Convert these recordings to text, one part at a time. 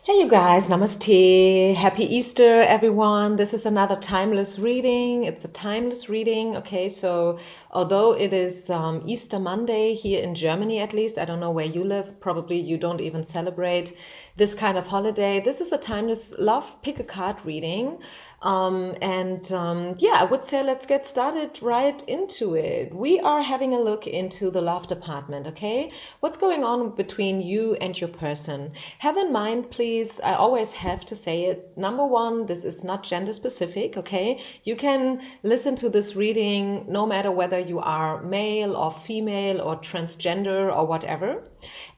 Hey, you guys, namaste. Happy Easter, everyone. This is another timeless reading. It's a timeless reading. Okay, so although it is Easter Monday here in Germany, at least, I don't know where you live, probably you don't even celebrate this kind of holiday. This is a timeless love pick a card reading. Yeah, I would say let's get started right into it. We are having a look into the love department, okay? What's going on between you and your person? Have in mind, please, I always have to say it. Number one, this is not gender specific, okay? You can listen to this reading no matter whether you are male or female or transgender or whatever.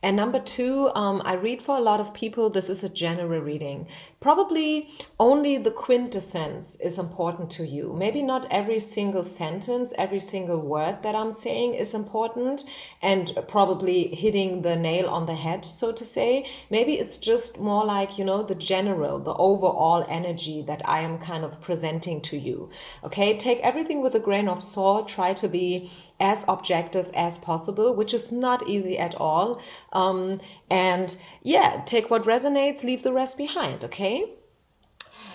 And number two, I read for a lot of people, this is a general reading. Probably only the quintessence is important to you. Maybe not every single sentence, every single word that I'm saying is important and probably hitting the nail on the head, so to say. Maybe it's just more like, the general, the overall energy that I am kind of presenting to you. Okay, take everything with a grain of salt, try to be as objective as possible, which is not easy at all. And yeah, take what resonates, leave the rest behind, okay?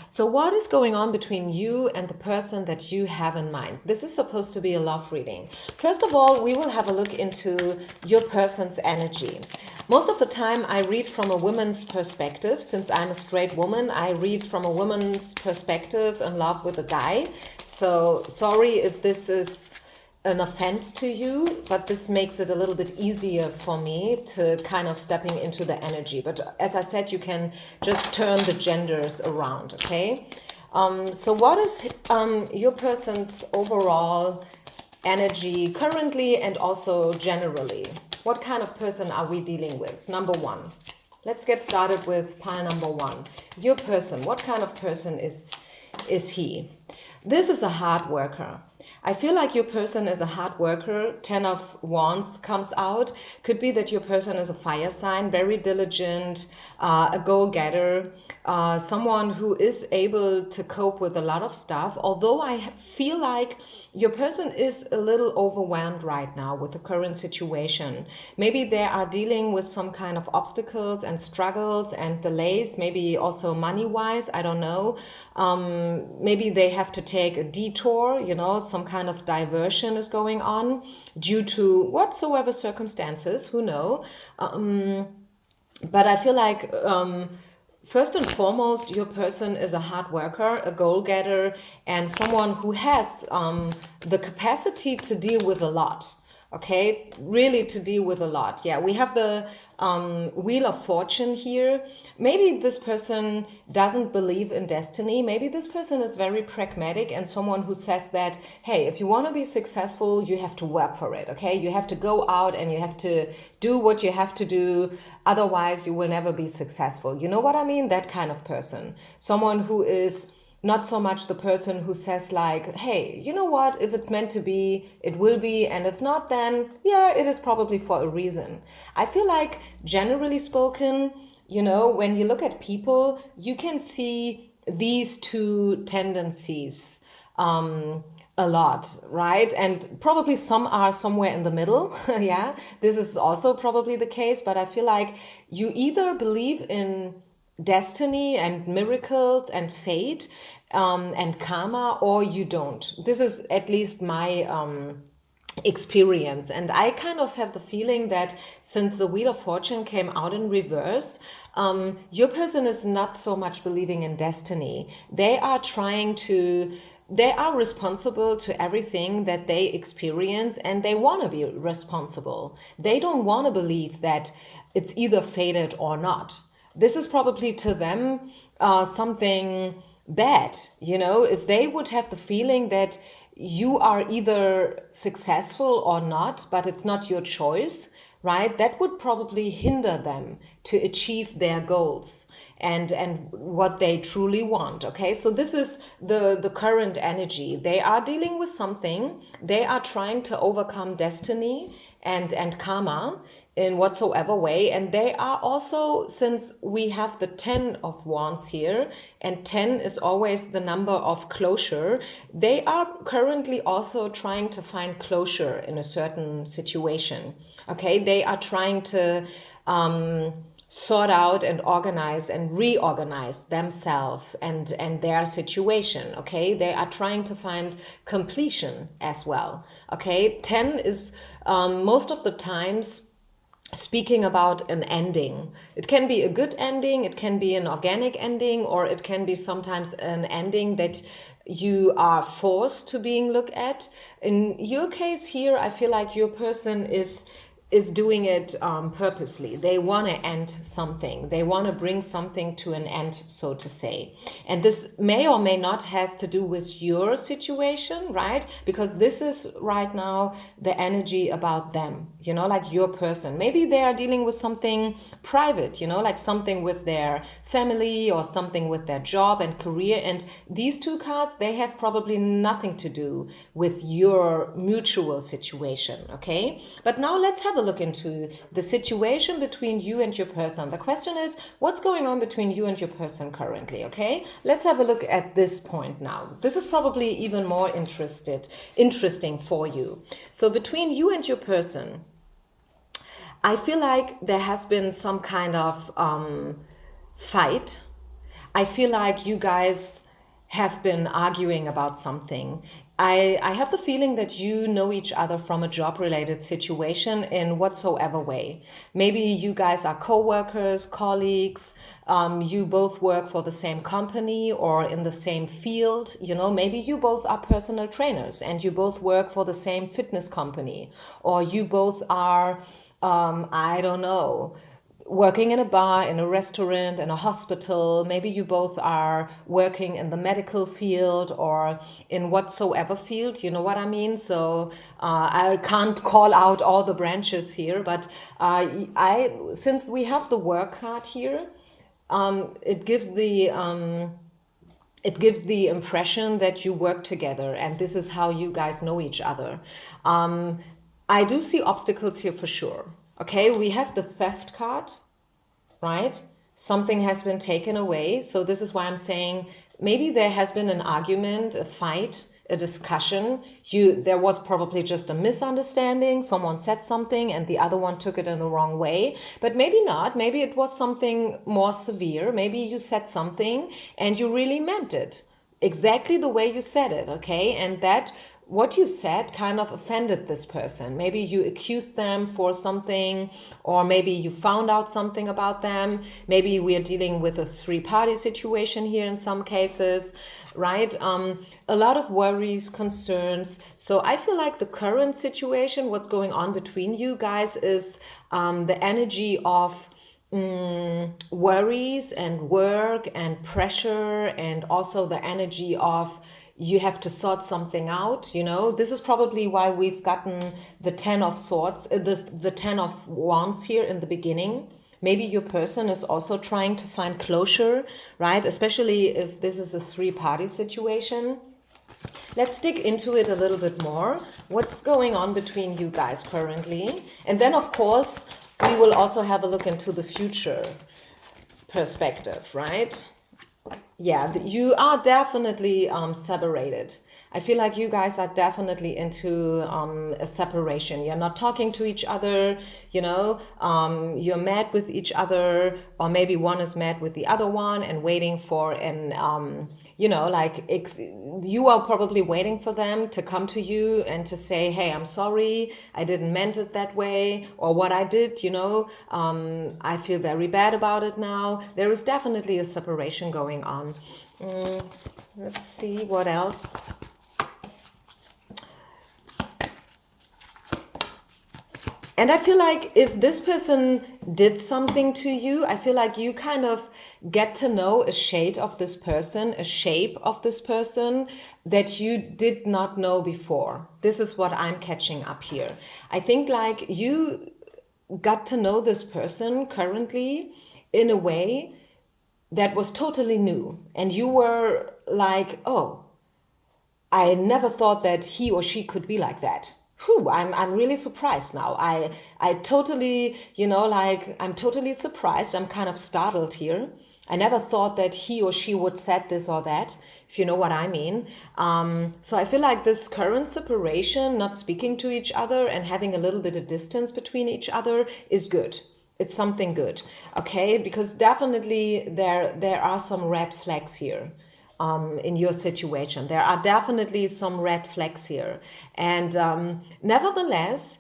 So, what is going on between you and the person that you have in mind? This is supposed to be a love reading. First of all, we will have a look into your person's energy. Most of the time, I read from a woman's perspective. Since I'm a straight woman, I read from a woman's perspective in love with a guy. So, sorry if this is an offense to you, but this makes it a little bit easier for me to kind of stepping into the energy. But as I said, you can just turn the genders around, okay? So what is your person's overall energy currently and also generally? What kind of person are we dealing with? Number one. Let's get started with pile number one. Your person, what kind of person is he? This is a hard worker. I feel like your person is a hard worker. 10 of Wands comes out. Could be that your person is a fire sign, very diligent, a goal-getter, someone who is able to cope with a lot of stuff. Although I feel like your person is a little overwhelmed right now with the current situation. Maybe they are dealing with some kind of obstacles and struggles and delays, maybe also money-wise, I don't know. Maybe they have to take a detour, some kind of diversion is going on due to whatsoever circumstances, who know. But I feel like first and foremost, your person is a hard worker, a goal-getter, and someone who has the capacity to deal with a lot. Okay, really to deal with a lot. Yeah, we have the Wheel of Fortune here. Maybe this person doesn't believe in destiny. Maybe this person is very pragmatic and someone who says that, hey, if you want to be successful, you have to work for it. Okay, you have to go out and you have to do what you have to do. Otherwise, you will never be successful. You know what I mean? That kind of person. Someone who is not so much the person who says like, hey, you know what, if it's meant to be, it will be, and if not, then yeah, it is probably for a reason. I feel like generally spoken, when you look at people, you can see these two tendencies a lot, right? And probably some are somewhere in the middle. Yeah, this is also probably the case, but I feel like you either believe in destiny and miracles and fate and karma, or you don't. This is at least my experience. And I kind of have the feeling that since the Wheel of Fortune came out in reverse, your person is not so much believing in destiny. They are responsible to everything that they experience and they want to be responsible. They don't want to believe that it's either fated or not. This is probably to them something bad. If they would have the feeling that you are either successful or not, but it's not your choice, right? That would probably hinder them to achieve their goals and what they truly want. Okay, so this is the current energy. They are dealing with something. They are trying to overcome destiny and karma in whatsoever way. And they are also, since we have the 10 of Wands here, and 10 is always the number of closure, they are currently also trying to find closure in a certain situation. Okay, they are trying to sort out and organize and reorganize themselves and their situation. Okay, they are trying to find completion as well. Okay, 10 is most of the times speaking about an ending. It can be a good ending, it can be an organic ending, or it can be sometimes an ending that you are forced to being looked at. In your case here, I feel like your person is doing it purposely. They want to end something. They want to bring something to an end, so to say. And this may or may not has to do with your situation, right? Because this is right now the energy about them, you know, like your person. Maybe they are dealing with something private, you know, like something with their family or something with their job and career. And these two cards, they have probably nothing to do with your mutual situation, okay? But now let's have a look into the situation between you and your person. The question is, what's going on between you and your person currently, okay? Let's have a look at this point now. This is probably even more interesting for you. So between you and your person, I feel like there has been some kind of fight. I feel like you guys have been arguing about something. I have the feeling that you know each other from a job related situation in whatsoever way. Maybe you guys are co-workers, colleagues, you both work for the same company or in the same field. You know, maybe you both are personal trainers and you both work for the same fitness company, or you both are, I don't know, working in a bar, in a restaurant, in a hospital. Maybe you both are working in the medical field or in whatsoever field, you know what I mean? So I can't call out all the branches here, but since we have the work card here, it gives the impression that you work together and this is how you guys know each other. I do see obstacles here for sure. Okay, we have the theft card, right? Something has been taken away. So this is why I'm saying maybe there has been an argument, a fight, a discussion. There was probably just a misunderstanding. Someone said something and the other one took it in the wrong way. But maybe not. Maybe it was something more severe. Maybe you said something and you really meant it exactly the way you said it, okay? And that what you said kind of offended this person. Maybe you accused them for something, or maybe you found out something about them. Maybe we are dealing with a three-party situation here in some cases, right? A lot of worries, concerns. So I feel like the current situation, what's going on between you guys is the energy of worries and work and pressure, and also the energy of you have to sort something out, you know. This is probably why we've gotten the 10 of swords, the 10 of wands here in the beginning. Maybe your person is also trying to find closure, right? Especially if this is a three-party situation. Let's dig into it a little bit more. What's going on between you guys currently? And then, of course, we will also have a look into the future perspective, right? Yeah, you are definitely separated. I feel like you guys are definitely into a separation. You're not talking to each other, you know, you're mad with each other, or maybe one is mad with the other one and waiting for you know, like you are probably waiting for them to come to you and to say, hey, I'm sorry, I didn't meant it that way, or what I did, you know, I feel very bad about it now. There is definitely a separation going on. Let's see what else. And I feel like if this person did something to you, I feel like you kind of get to know a shade of this person, a shape of this person that you did not know before. This is what I'm catching up here. I think like you got to know this person currently in a way that was totally new. And you were like, oh, I never thought that he or she could be like that. Whew, I'm really surprised now. I totally, you know, like I'm totally surprised. I'm kind of startled here. I never thought that he or she would said this or that, if you know what I mean. So I feel like this current separation, not speaking to each other and having a little bit of distance between each other is good. it's something good, okay? Because definitely there are some red flags here. In your situation, there are definitely some red flags here, and nevertheless,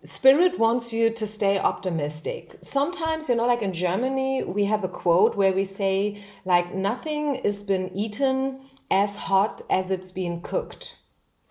Spirit wants you to stay optimistic. Sometimes, like in Germany, we have a quote where we say, like, nothing is been eaten as hot as it's been cooked.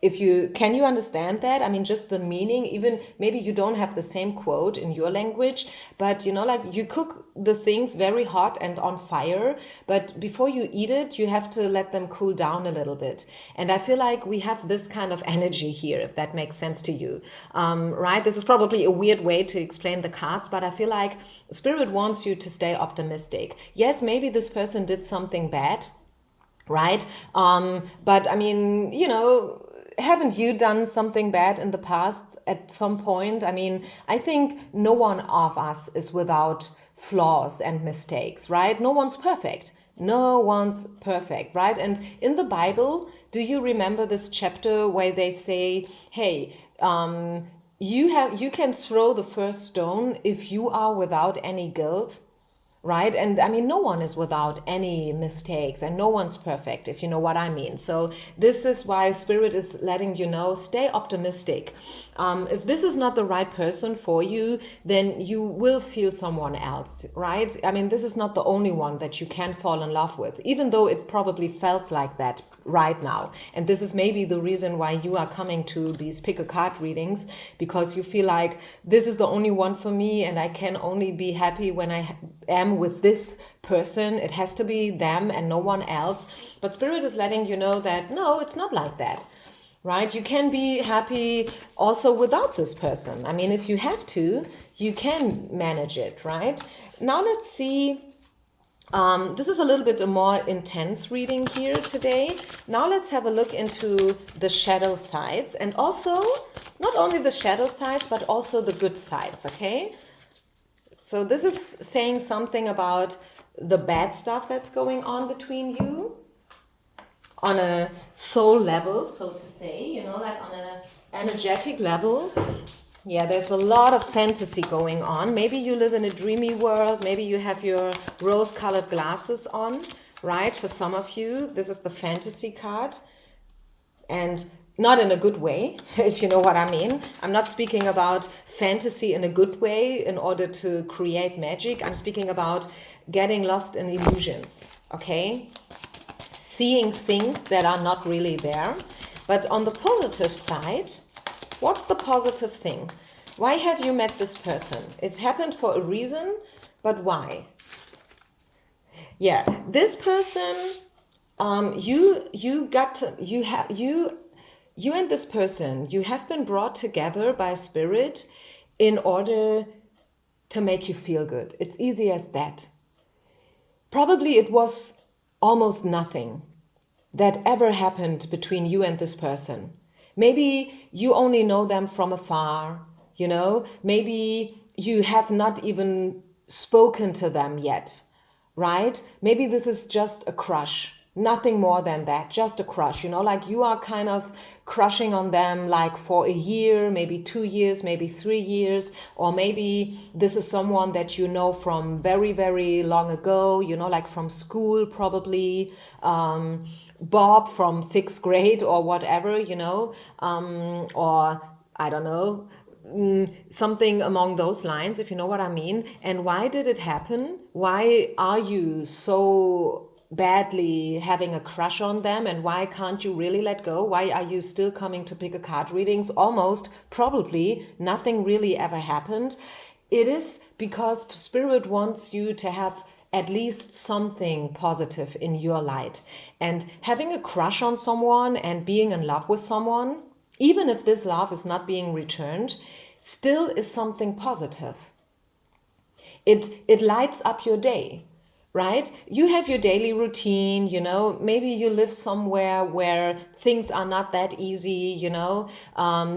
Can you understand that? I mean, just the meaning, even maybe you don't have the same quote in your language, but like you cook the things very hot and on fire, but before you eat it, you have to let them cool down a little bit. And I feel like we have this kind of energy here, if that makes sense to you, right? This is probably a weird way to explain the cards, but I feel like Spirit wants you to stay optimistic. Yes, maybe this person did something bad, right? But I mean, haven't you done something bad in the past at some point? I mean, I think no one of us is without flaws and mistakes, right? No one's perfect. No one's perfect, right? And in the Bible, do you remember this chapter where they say, hey, you can throw the first stone if you are without any guilt? Right? And I mean, no one is without any mistakes and no one's perfect, if you know what I mean. So this is why Spirit is letting you know, stay optimistic. If this is not the right person for you, then you will feel someone else, right? I mean, this is not the only one that you can fall in love with, even though it probably felt like that right now. And this is maybe the reason why you are coming to these pick a card readings, because you feel like this is the only one for me and I can only be happy when I am with this person. It has to be them and no one else. But Spirit is letting you know that no, it's not like that. Right? You can be happy also without this person. I mean, if you have to, you can manage it, right? Now let's see. This is a little bit a more intense reading here today. Now let's have a look into the shadow sides, and also not only the shadow sides, but also the good sides, okay? So this is saying something about the bad stuff that's going on between you on a soul level, so to say, like on an energetic level. Yeah, there's a lot of fantasy going on. Maybe you live in a dreamy world. Maybe you have your rose-colored glasses on, right? For some of you, this is the fantasy card. And not in a good way, if you know what I mean. I'm not speaking about fantasy in a good way in order to create magic. I'm speaking about getting lost in illusions, okay? Seeing things that are not really there. But on the positive side, what's the positive thing? Why have you met this person? It happened for a reason, but why? Yeah, this person, you and this person, you have been brought together by Spirit in order to make you feel good. It's easy as that. Probably it was almost nothing that ever happened between you and this person. Maybe you only know them from afar, maybe you have not even spoken to them yet, right? Maybe this is just a crush, nothing more than that, just a crush, like you are kind of crushing on them like for a year, maybe 2 years, maybe 3 years, or maybe this is someone that you know from very, very long ago, like from school probably, Bob from 6th grade or whatever, or I don't know, something along those lines, if you know what I mean. And why did it happen? Why are you so badly having a crush on them, and why can't you really let go? Why are you still coming to pick a card readings? Almost probably nothing really ever happened. It is because Spirit wants you to have at least something positive in your light. And having a crush on someone and being in love with someone, even if this love is not being returned, still is something positive. It lights up your day, right? You have your daily routine, maybe you live somewhere where things are not that easy,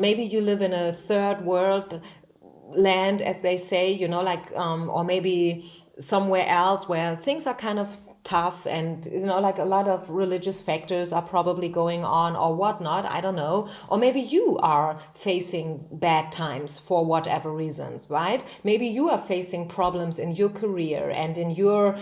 maybe you live in a third world land, as they say, or maybe somewhere else where things are kind of tough, and like a lot of religious factors are probably going on or whatnot, I don't know. Or maybe you are facing bad times for whatever reasons, right? Maybe you are facing problems in your career and in your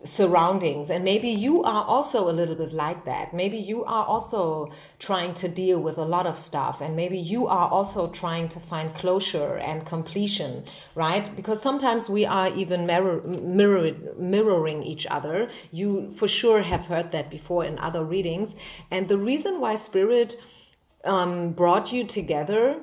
surroundings, and maybe you are also a little bit like that. Maybe you are also trying to deal with a lot of stuff, and maybe you are also trying to find closure and completion, right? Because sometimes we are even mirroring each other. You for sure have heard that before in other readings. And the reason why Spirit brought you together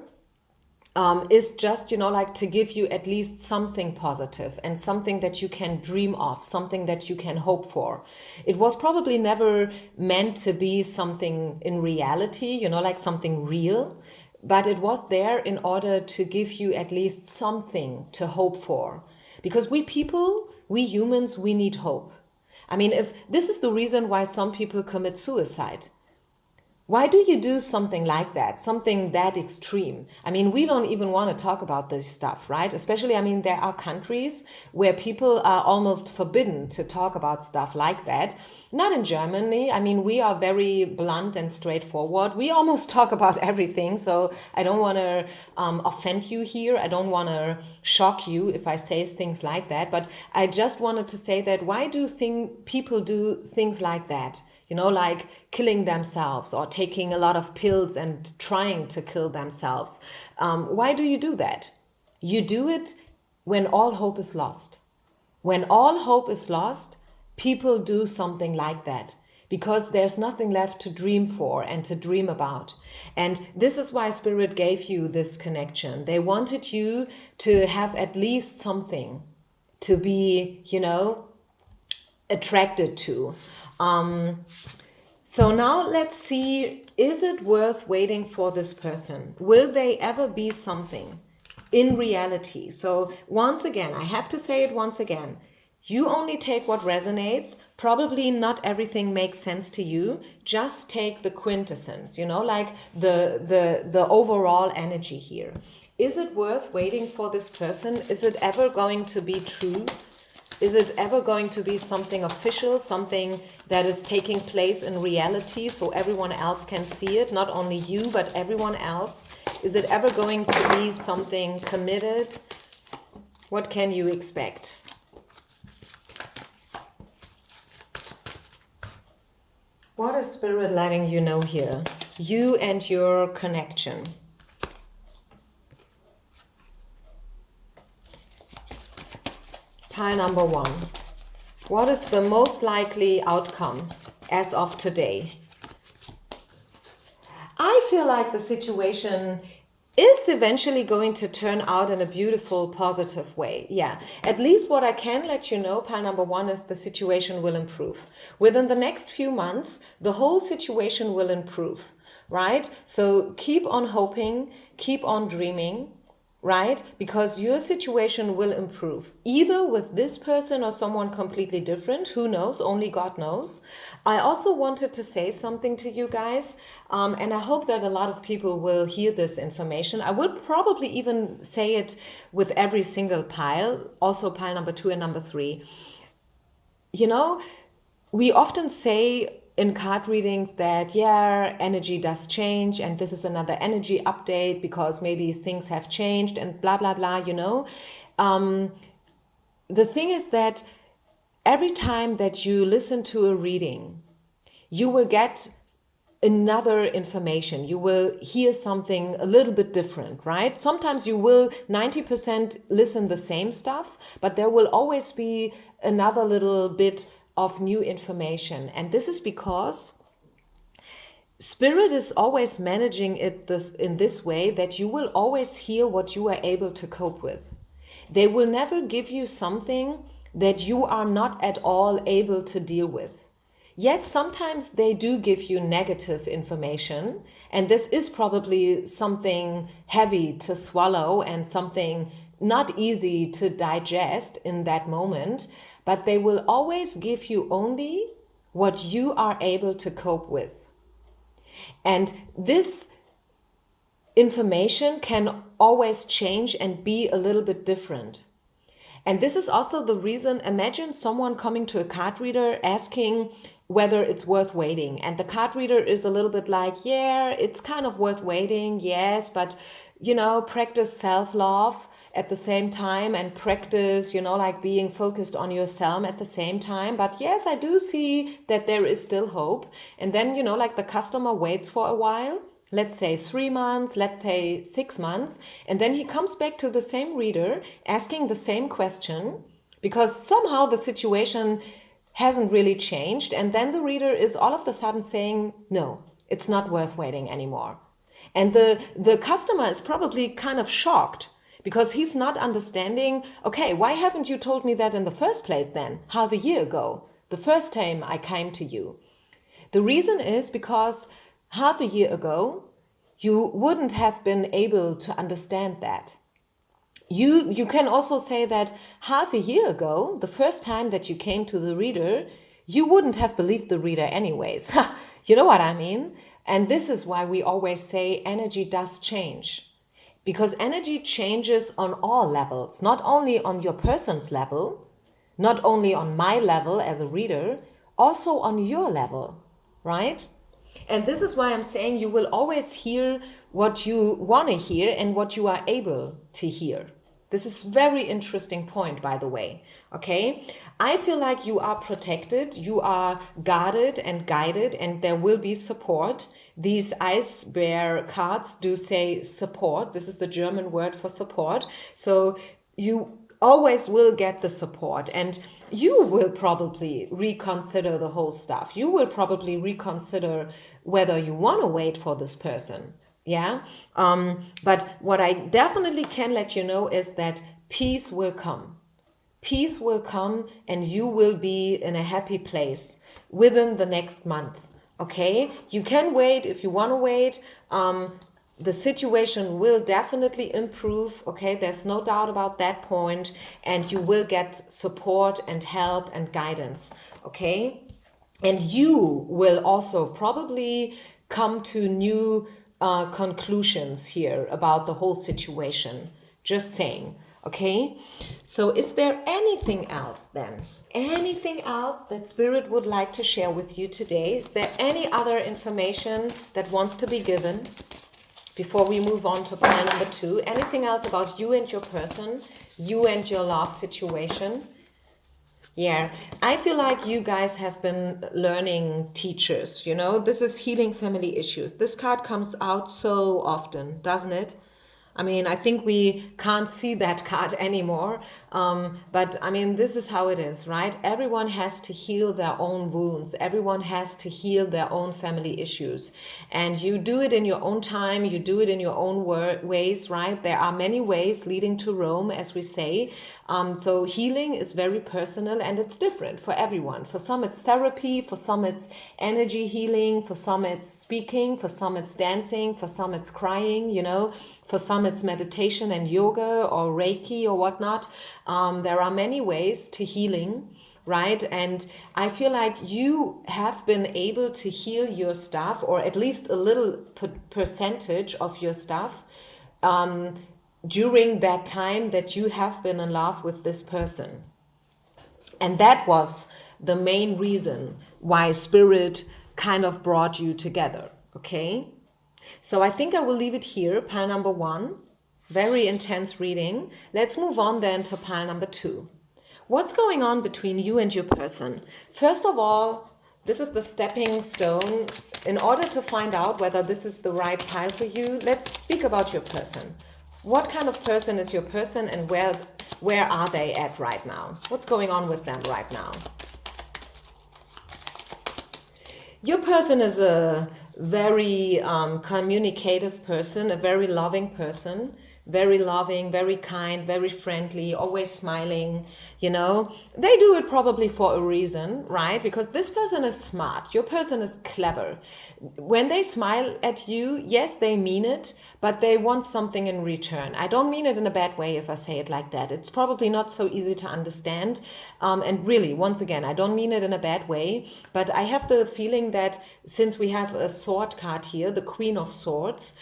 is just, like to give you at least something positive and something that you can dream of, something that you can hope for. It was probably never meant to be something in reality, like something real, but it was there in order to give you at least something to hope for. Because we people, we humans, we need hope. I mean, if this is the reason why some people commit suicide. Why do you do something like that, something that extreme? I mean, we don't even want to talk about this stuff, right? Especially, I mean, there are countries where people are almost forbidden to talk about stuff like that. Not in Germany. I mean, we are very blunt and straightforward. We almost talk about everything. So I don't want to offend you here. I don't want to shock you if I say things like that. But I just wanted to say that why do people do things like that? Like killing themselves or taking a lot of pills and trying to kill themselves. Why do you do that? You do it when all hope is lost. When all hope is lost, people do something like that because there's nothing left to dream for and to dream about. And this is why Spirit gave you this connection. They wanted you to have at least something to be, attracted to. So now let's see, is it worth waiting for this person? Will they ever be something in reality? So once again, I have to say it once again. You only take what resonates. Probably not everything makes sense to you. Just take the quintessence, like the overall energy here. Is it worth waiting for this person? Is it ever going to be true? Is it ever going to be something official, something that is taking place in reality so everyone else can see it, not only you, but everyone else? Is it ever going to be something committed? What can you expect? What is Spirit letting you know here? You and your connection. Pile number 1. What is the most likely outcome as of today? I feel like the situation is eventually going to turn out in a beautiful, positive way. Yeah, at least what I can let you know, pile number 1, is the situation will improve. Within the next few months, the whole situation will improve, right? So keep on hoping, keep on dreaming, right? Because your situation will improve, either with this person or someone completely different. Who knows? Only God knows. I also wanted to say something to you guys, and I hope that a lot of people will hear this information. I will probably even say it with every single pile, also pile number 2 and number 3. We often say in card readings that, energy does change and this is another energy update because maybe things have changed and blah, blah, blah, The thing is that every time that you listen to a reading, you will get another information. You will hear something a little bit different, right? Sometimes you will 90% listen the same stuff, but there will always be another little bit of new information. And this is because Spirit is always managing it in this way that you will always hear what you are able to cope with. They will never give you something that you are not at all able to deal with. Yes, sometimes they do give you negative information, and this is probably something heavy to swallow and something not easy to digest in that moment, but they will always give you only what you are able to cope with. And this information can always change and be a little bit different. And this is also the reason, imagine someone coming to a card reader asking whether it's worth waiting. And the card reader is a little bit like, yeah, it's kind of worth waiting, yes, but, practice self-love at the same time and practice, like being focused on yourself at the same time. But yes, I do see that there is still hope. And then, like the customer waits for a while, let's say 3 months, let's say 6 months, and then he comes back to the same reader asking the same question because somehow the situation hasn't really changed. And then the reader is all of a sudden saying, no, it's not worth waiting anymore. And the customer is probably kind of shocked because he's not understanding, okay, why haven't you told me that in the first place then, half a year ago, the first time I came to you? The reason is because half a year ago, you wouldn't have been able to understand that. You can also say that half a year ago, the first time that you came to the reader, you wouldn't have believed the reader anyways. You know what I mean? And this is why we always say energy does change. Because energy changes on all levels, not only on your person's level, not only on my level as a reader, also on your level, right? And this is why I'm saying you will always hear what you want to hear and what you are able to hear. This is very interesting point, by the way. Okay, I feel like you are protected, you are guarded and guided, and there will be support. These ice bear cards do say support. This is the German word for support. So you always will get the support, and you will probably reconsider the whole stuff. You will probably reconsider whether you want to wait for this person. Yeah. But what I definitely can let you know is that peace will come. Peace will come and you will be in a happy place within the next month. Okay. You can wait if you want to wait. The situation will definitely improve. Okay. There's no doubt about that point. And you will get support and help and guidance. Okay. And you will also probably come to new conclusions here about the whole situation. Just saying. Okay. So is there anything else then? Anything else that Spirit would like to share with you today? Is there any other information that wants to be given before we move on to pile number 2? Anything else about you and your person, you and your love situation? Yeah, I feel like you guys have been learning teachers, this is healing family issues. This card comes out so often, doesn't it? I mean, I think we can't see that card anymore. But I mean, this is how it is, right? Everyone has to heal their own wounds. Everyone has to heal their own family issues. And you do it in your own time. You do it in your own ways, right? There are many ways leading to Rome, as we say. So healing is very personal and it's different for everyone. For some, it's therapy. For some, it's energy healing. For some, it's speaking. For some, it's dancing. For some, it's crying, For some, it's meditation and yoga or Reiki or whatnot. There are many ways to healing, right? And I feel like you have been able to heal your stuff, or at least a little percentage of your stuff, during that time that you have been in love with this person. And that was the main reason why Spirit kind of brought you together, okay? So I think I will leave it here, pile number 1. Very intense reading. Let's move on then to pile number 2. What's going on between you and your person? First of all, this is the stepping stone. In order to find out whether this is the right pile for you, let's speak about your person. What kind of person is your person and where are they at right now? What's going on with them right now? Your person is a very communicative person, a very loving person, very loving, very kind, very friendly, always smiling, They do it probably for a reason, right? Because this person is smart. Your person is clever. When they smile at you, yes, they mean it, but they want something in return. I don't mean it in a bad way if I say it like that. It's probably not so easy to understand. And really, once again, I don't mean it in a bad way, but I have the feeling that since we have a sword card here, the Queen of Swords,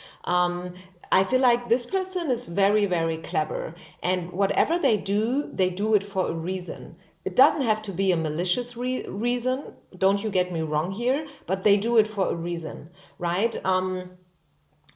I feel like this person is very, very clever. And whatever they do it for a reason. It doesn't have to be a malicious reason. Don't you get me wrong here, but they do it for a reason, right?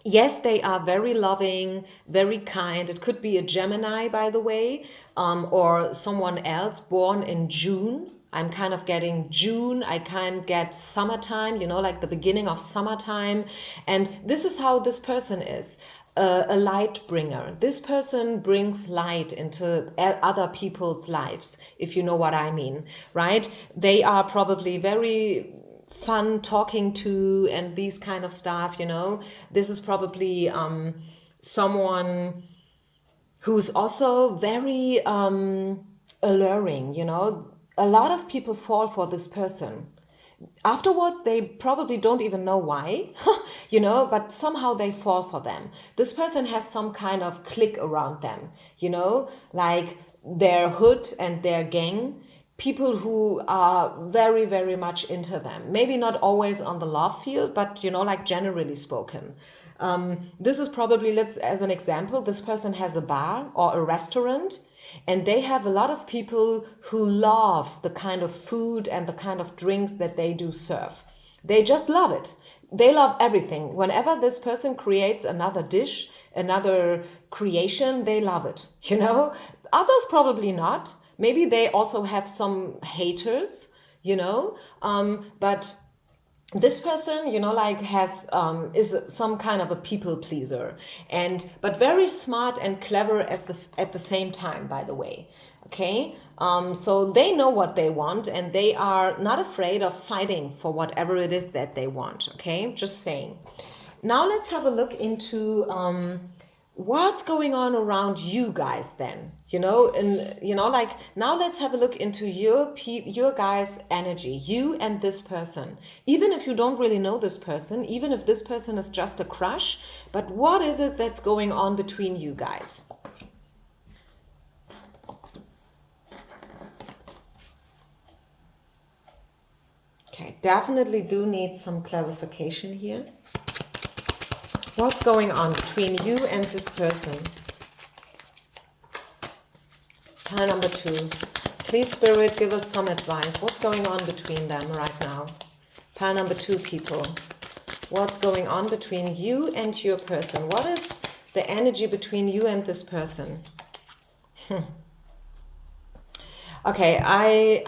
Yes, they are very loving, very kind. It could be a Gemini, by the way, or someone else born in June. I'm kind of getting June. I kind of get summertime, like the beginning of summertime. And this is how this person is. A light bringer. This person brings light into other people's lives, if you know what I mean, right? They are probably very fun talking to and these kind of stuff. This is probably someone who's also very alluring. A lot of people fall for this person. Afterwards, they probably don't even know why, but somehow they fall for them. This person has some kind of clique around them, like their hood and their gang, people who are very, very much into them. Maybe not always on the love field, but, like generally spoken. This is probably, as an example, this person has a bar or a restaurant, and they have a lot of people who love the kind of food and the kind of drinks that they do serve. They just love it. They love everything. Whenever this person creates another dish, another creation, they love it. Others probably not. Maybe they also have some haters, but this person, has is some kind of a people pleaser, but very smart and clever at the same time, by the way. Okay, so they know what they want, and they are not afraid of fighting for whatever it is that they want. Okay, just saying. Now let's have a look into what's going on around you guys then, now let's have a look into your guys' energy, you and this person. Even if you don't really know this person, even if this person is just a crush, but what is it that's going on between you guys? Okay, definitely do need some clarification here. What's going on between you and this person? Pile number 2s. Please, Spirit, give us some advice. What's going on between them right now? Pile number 2, people. What's going on between you and your person? What is the energy between you and this person? Okay,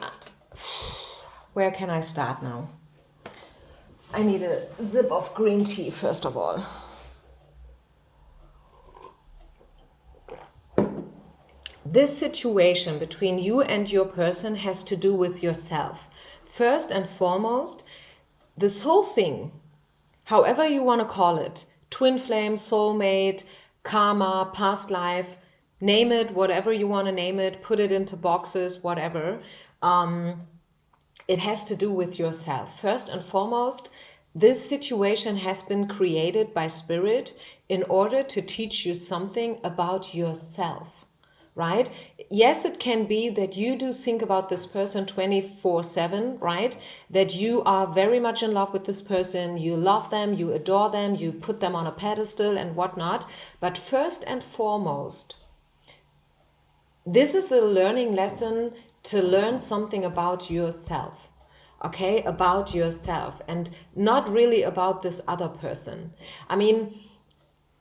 where can I start now? I need a sip of green tea, first of all. This situation between you and your person has to do with yourself. First and foremost, this whole thing, however you want to call it, twin flame, soulmate, karma, past life, name it, whatever you want to name it, put it into boxes, whatever. It has to do with yourself. First and foremost, this situation has been created by Spirit in order to teach you something about yourself. Right? Yes, it can be that you do think about this person 24/7, right? That you are very much in love with this person, you love them, you adore them, you put them on a pedestal and whatnot. But first and foremost, this is a learning lesson to learn something about yourself. Okay, about yourself, and not really about this other person. I mean,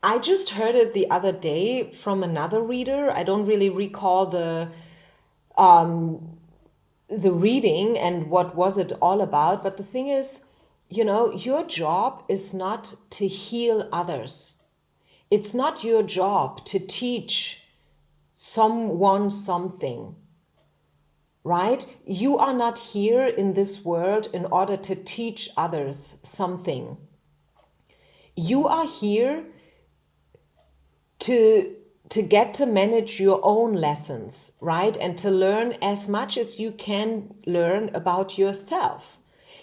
I just heard it the other day from another reader. I don't really recall the reading and what was it all about. But the thing is, your job is not to heal others. It's not your job to teach someone something, right? You are not here in this world in order to teach others something. You are here to get to manage your own lessons, right? And to learn as much as you can learn about yourself.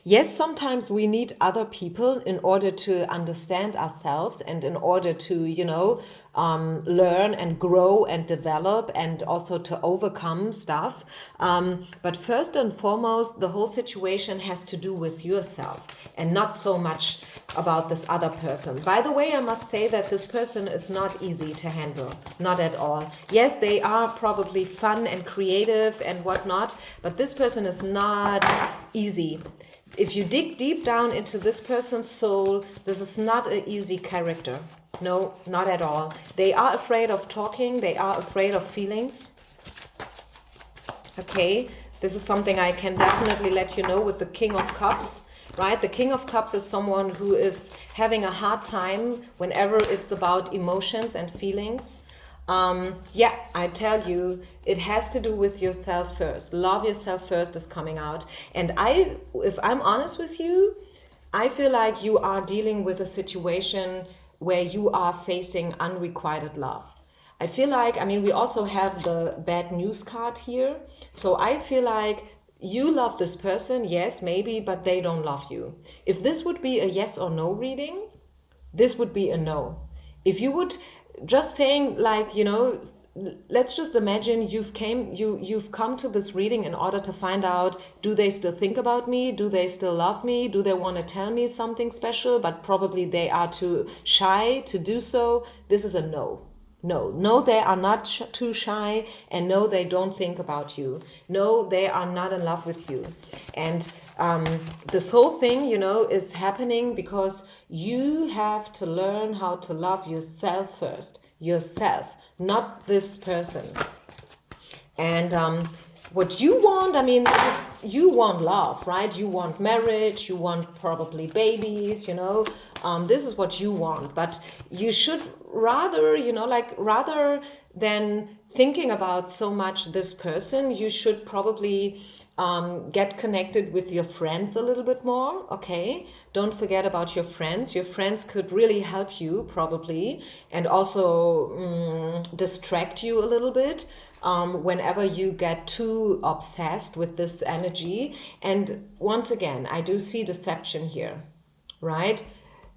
Yes, sometimes we need other people in order to understand ourselves and in order to, learn and grow and develop and also to overcome stuff. But first and foremost, the whole situation has to do with yourself and not so much about this other person. By the way, I must say that this person is not easy to handle, not at all. Yes, they are probably fun and creative and whatnot, but this person is not easy. If you dig deep down into this person's soul, this is not an easy character. No, not at all. They are afraid of talking. They are afraid of feelings. Okay, this is something I can definitely let you know with the King of Cups, right? The King of Cups is someone who is having a hard time whenever it's about emotions and feelings. Yeah, I tell you, it has to do with yourself first. Love yourself first is coming out. And if I'm honest with you, I feel like you are dealing with a situation where you are facing unrequited love. I feel like, I mean, we also have the bad news card here. So I feel like you love this person, yes, maybe, but they don't love you. If this would be a yes or no reading, this would be a no. If you would just saying, like, you know, let's just imagine you've come to this reading in order to find out, do they still think about me? Do they still love me? Do they want to tell me something special? But probably they are too shy to do so. This is a no. No, they are not too shy, and no, they don't think about you. No, they are not in love with you. And this whole thing, you know, is happening because you have to learn how to love yourself first. Yourself, not this person. And what you want, I mean, you want love, right? You want marriage, you want probably babies, you know. This is what you want. But you should rather, you know, like rather than thinking about so much this person, you should probably get connected with your friends a little bit more, okay? Don't forget about your friends. Your friends could really help you probably, and also distract you a little bit whenever you get too obsessed with this energy. And once again, I do see deception here, right?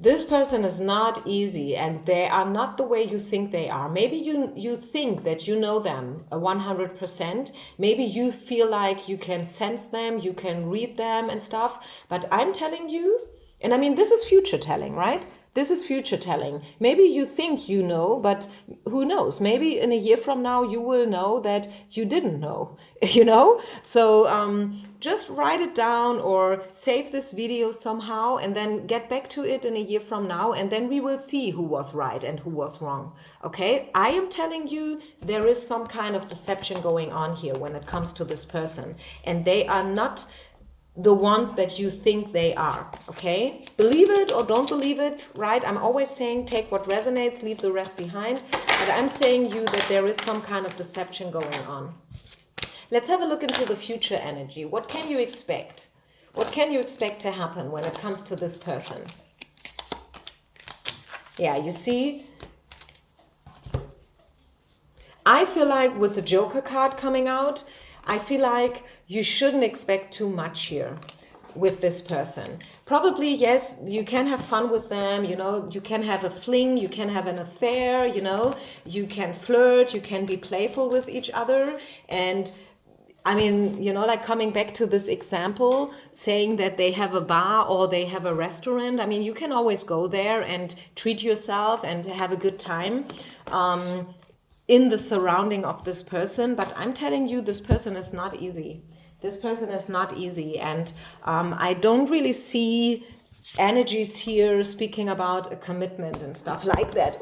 This person is not easy, and they are not the way you think they are. Maybe you think that you know them 100%. Maybe you feel like you can sense them, you can read them and stuff. But I'm telling you, and I mean, this is future telling, right? This is future telling. Maybe you think you know, but who knows? Maybe in a year from now, you will know that you didn't know, you know? So just write it down or save this video somehow and then get back to it in a year from now. And then we will see who was right and who was wrong. Okay? I am telling you, there is some kind of deception going on here when it comes to this person. And they are not the ones that you think they are, okay? Believe it or don't believe it, right? I'm always saying take what resonates, leave the rest behind. But I'm saying you that there is some kind of deception going on. Let's have a look into the future energy. What can you expect? What can you expect to happen when it comes to this person? Yeah, you see, I feel like with the Joker card coming out, I feel like you shouldn't expect too much here with this person. Probably, yes, you can have fun with them, you know, you can have a fling, you can have an affair, you know, you can flirt, you can be playful with each other. And I mean, you know, like coming back to this example, saying that they have a bar or they have a restaurant. I mean, you can always go there and treat yourself and have a good time in the surrounding of this person. But I'm telling you, this person is not easy. This person is not easy. And I don't really see energies here speaking about a commitment and stuff like that.